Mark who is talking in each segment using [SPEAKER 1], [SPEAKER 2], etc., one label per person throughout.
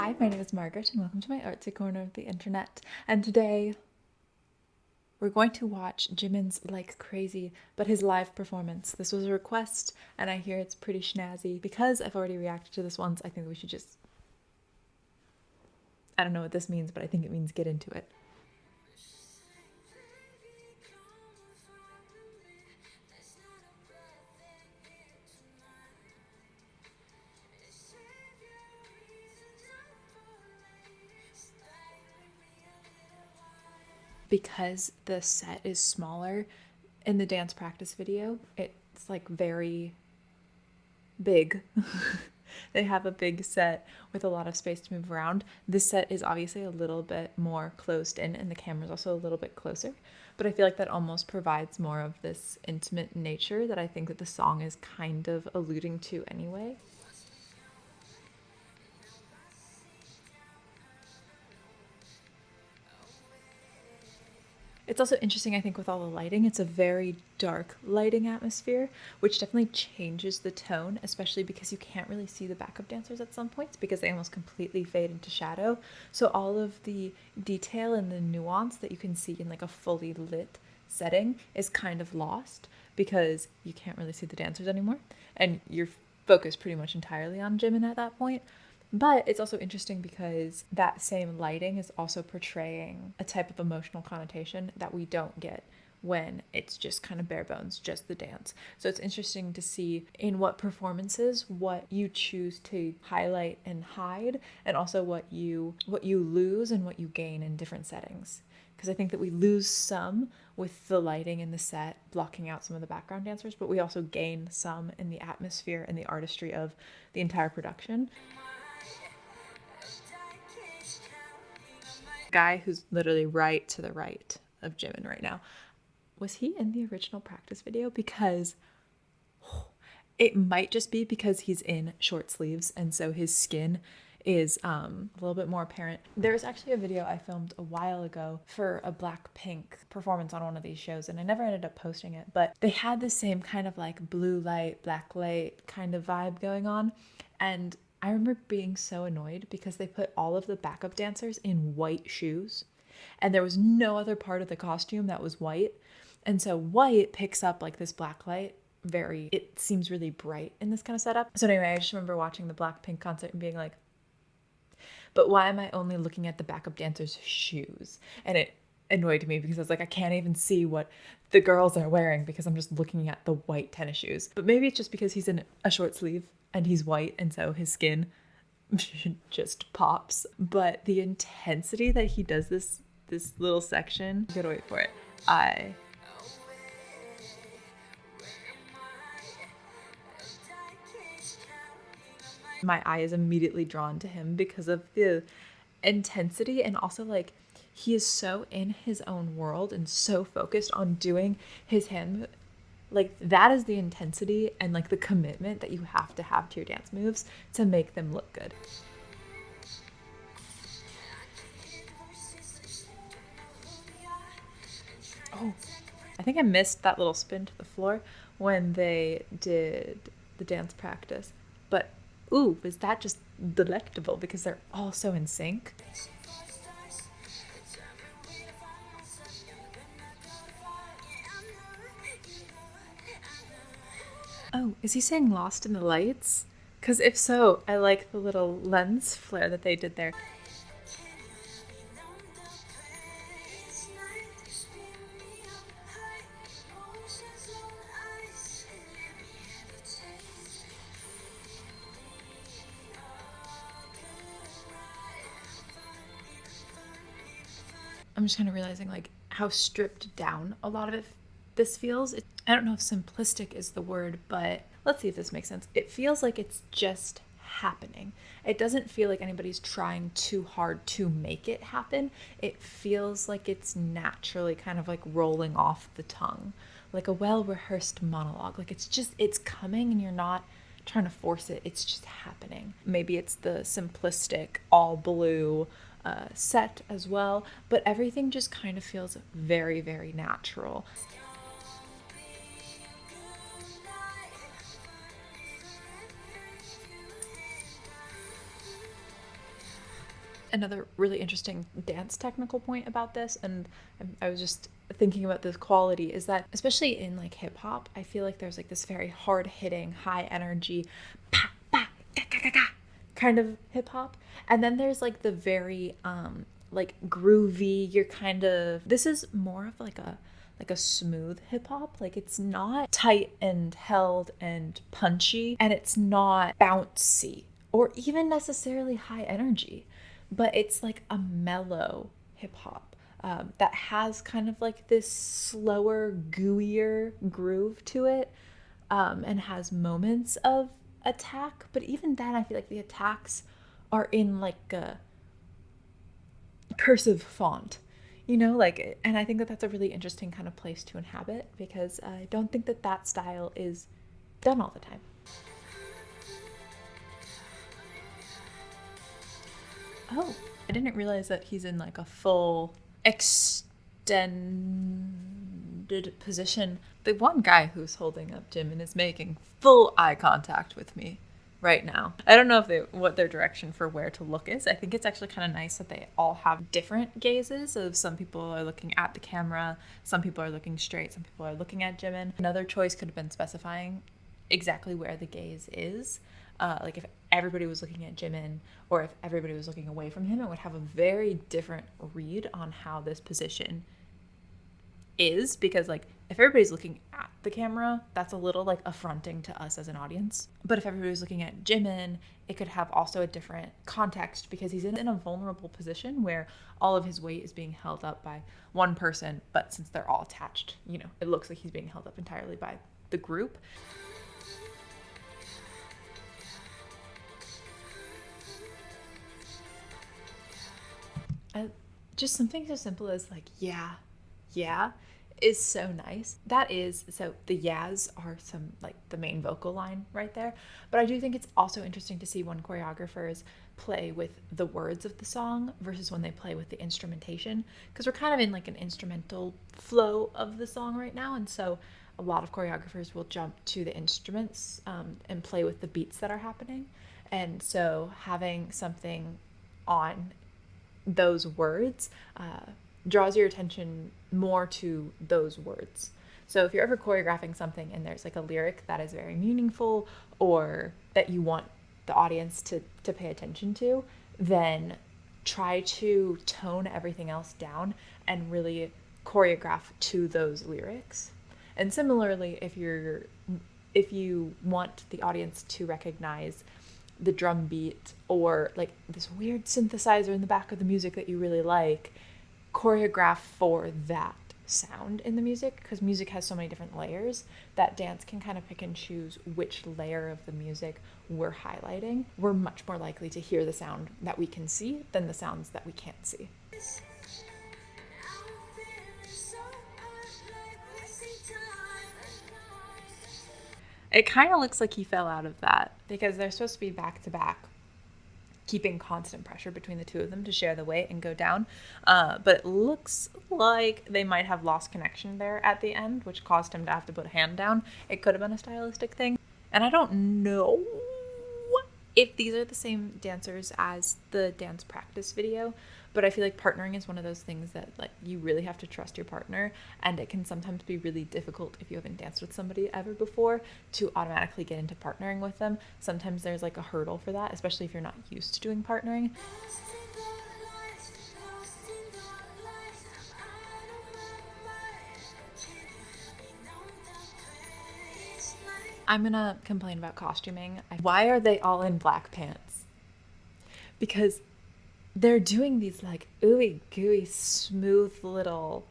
[SPEAKER 1] Hi, my name is Margaret and welcome to my artsy corner of the internet. And today we're going to watch Jimin's Like Crazy, but his live performance. This was a request and I hear it's pretty snazzy. Because I've already reacted to this once, I think we should just... I don't know what this means, but I think it means get into it. Because the set is smaller in the dance practice video, it's like very big. They have a big set with a lot of space to move around. This set is obviously a little bit more closed in and the camera's also a little bit closer, but I feel like that almost provides more of this intimate nature that I think that the song is kind of alluding to anyway. It's also interesting, I think, with all the lighting. It's a very dark lighting atmosphere, which definitely changes the tone, especially because you can't really see the backup dancers at some points because they almost completely fade into shadow. So all of the detail and the nuance that you can see in like a fully lit setting is kind of lost because you can't really see the dancers anymore. And you're focused pretty much entirely on Jimin at that point. But it's also interesting because that same lighting is also portraying a type of emotional connotation that we don't get when it's just kind of bare bones, just the dance. So it's interesting to see in what performances what you choose to highlight and hide, and also what you lose and what you gain in different settings. Because I think that we lose some with the lighting in the set blocking out some of the background dancers, but we also gain some in the atmosphere and the artistry of the entire production. Guy who's literally right to the right of Jimin right now. Was he in the original practice video? Because it might just be because he's in short sleeves and so his skin is a little bit more apparent. There's actually a video I filmed a while ago for a Blackpink performance on one of these shows and I never ended up posting it, but they had the same kind of like blue light, black light kind of vibe going on. And I remember being so annoyed because they put all of the backup dancers in white shoes and there was no other part of the costume that was white. And so white picks up like this black light it seems really bright in this kind of setup. So anyway, I just remember watching the Blackpink concert and being like, but why am I only looking at the backup dancers' shoes? And it annoyed me because I was like, I can't even see what the girls are wearing because I'm just looking at the white tennis shoes. But maybe it's just because he's in a short sleeve and he's white and so his skin just pops. But the intensity that he does this little section, you gotta wait for it. My eye is immediately drawn to him because of the intensity, and also like he is so in his own world and so focused on doing his hand. Like that is the intensity and like the commitment that you have to your dance moves to make them look good. Oh, I think I missed that little spin to the floor when they did the dance practice. But ooh, was that just delectable because they're all so in sync. Oh, is he saying Lost in the Lights? Because if so, I like the little lens flare that they did there. I'm just kind of realizing like how stripped down a lot of this feels. I don't know if simplistic is the word, but let's see if this makes sense. It feels like it's just happening. It doesn't feel like anybody's trying too hard to make it happen. It feels like it's naturally kind of like rolling off the tongue, like a well-rehearsed monologue. Like it's coming and you're not trying to force it. It's just happening. Maybe it's the simplistic all blue set as well, but everything just kind of feels very, very natural. another really interesting dance technical point about this, and I was just thinking about this quality, is that especially in like hip hop, I feel like there's like this very hard hitting, high energy, pa, pa, ga, ga, ga, ga, kind of hip hop. And then there's like the very like groovy, you're kind of, this is more of like a smooth hip hop. Like it's not tight and held and punchy, and it's not bouncy or even necessarily high energy, but it's like a mellow hip hop that has kind of like this slower, gooier groove to it, and has moments of attack. But even then, I feel like the attacks are in like a cursive font, you know, like, and I think that that's a really interesting kind of place to inhabit, because I don't think that that style is done all the time. Oh, I didn't realize that he's in like a full extended position. The one guy who's holding up Jimin is making full eye contact with me right now. I don't know if what their direction for where to look is. I think it's actually kind of nice that they all have different gazes. Of some people are looking at the camera, some people are looking straight, some people are looking at Jimin. Another choice could have been specifying exactly where the gaze is. Like if everybody was looking at Jimin, or if everybody was looking away from him, it would have a very different read on how this position is, because like if everybody's looking at the camera, that's a little like affronting to us as an audience. But if everybody's looking at Jimin, it could have also a different context, because he's in a vulnerable position where all of his weight is being held up by one person, but since they're all attached, you know, it looks like he's being held up entirely by the group. Just something so simple as like, yeah is so nice. That is, so the yeahs are some like the main vocal line right there. But I do think it's also interesting to see when choreographers play with the words of the song versus when they play with the instrumentation, because we're kind of in like an instrumental flow of the song right now. And so a lot of choreographers will jump to the instruments and play with the beats that are happening. And so having something on those words draws your attention more to those words. So if you're ever choreographing something and there's like a lyric that is very meaningful, or that you want the audience to pay attention to, then try to tone everything else down and really choreograph to those lyrics. And similarly, if you want the audience to recognize the drum beat or like this weird synthesizer in the back of the music that you really like, choreograph for that sound in the music, because music has so many different layers that dance can kind of pick and choose which layer of the music we're highlighting. We're much more likely to hear the sound that we can see than the sounds that we can't see. It kind of looks like he fell out of that, because they're supposed to be back to back, keeping constant pressure between the two of them to share the weight and go down. But it looks like they might have lost connection there at the end, which caused him to have to put a hand down. It could have been a stylistic thing. And I don't know if these are the same dancers as the dance practice video, but I feel like partnering is one of those things that like you really have to trust your partner, and it can sometimes be really difficult if you haven't danced with somebody ever before to automatically get into partnering with them. Sometimes there's like a hurdle for that, especially if you're not used to doing partnering. I'm gonna complain about costuming. Why are they all in black pants? Because they're doing these like ooey gooey smooth little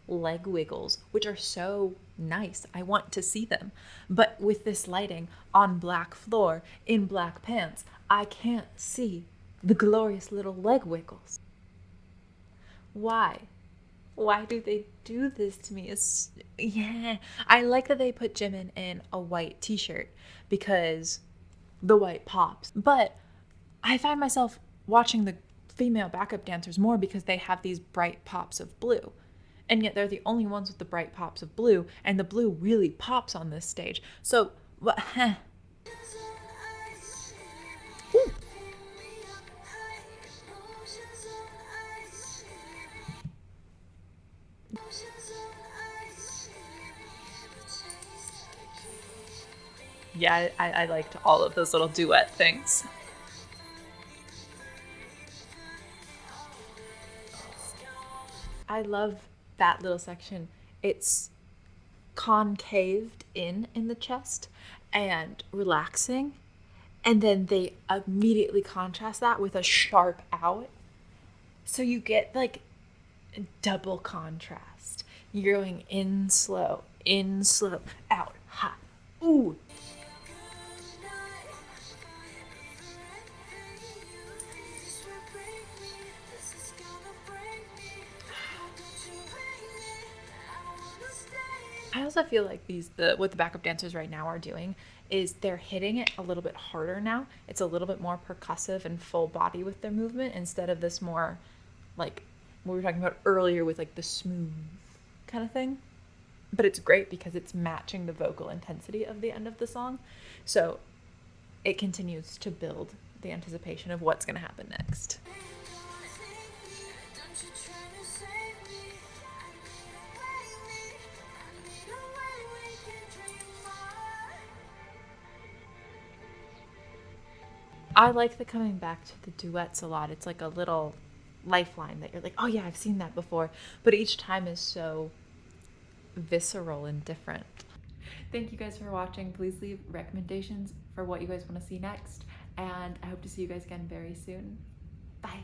[SPEAKER 1] leg wiggles, which are so nice. I want to see them. But with this lighting on black floor in black pants, I can't see the glorious little leg wiggles. Why? Why do they do this to me? I like that they put Jimin in a white t-shirt because the white pops. But I find myself watching the female backup dancers more because they have these bright pops of blue. And yet they're the only ones with the bright pops of blue, and the blue really pops on this stage. So, what? Yeah, I liked all of those little duet things. I love that little section. It's concaved in the chest and relaxing, and then they immediately contrast that with a sharp out, so you get like double contrast. You're going in slow, out hot, ooh. I also feel like what the backup dancers right now are doing is they're hitting it a little bit harder now. It's a little bit more percussive and full body with their movement instead of this more like what we were talking about earlier with like the smooth kind of thing. But it's great because it's matching the vocal intensity of the end of the song. So it continues to build the anticipation of what's going to happen next. I like the coming back to the duets a lot. It's like a little lifeline that you're like, oh yeah, I've seen that before. But each time is so visceral and different. Thank you guys for watching. Please leave recommendations for what you guys want to see next. And I hope to see you guys again very soon. Bye.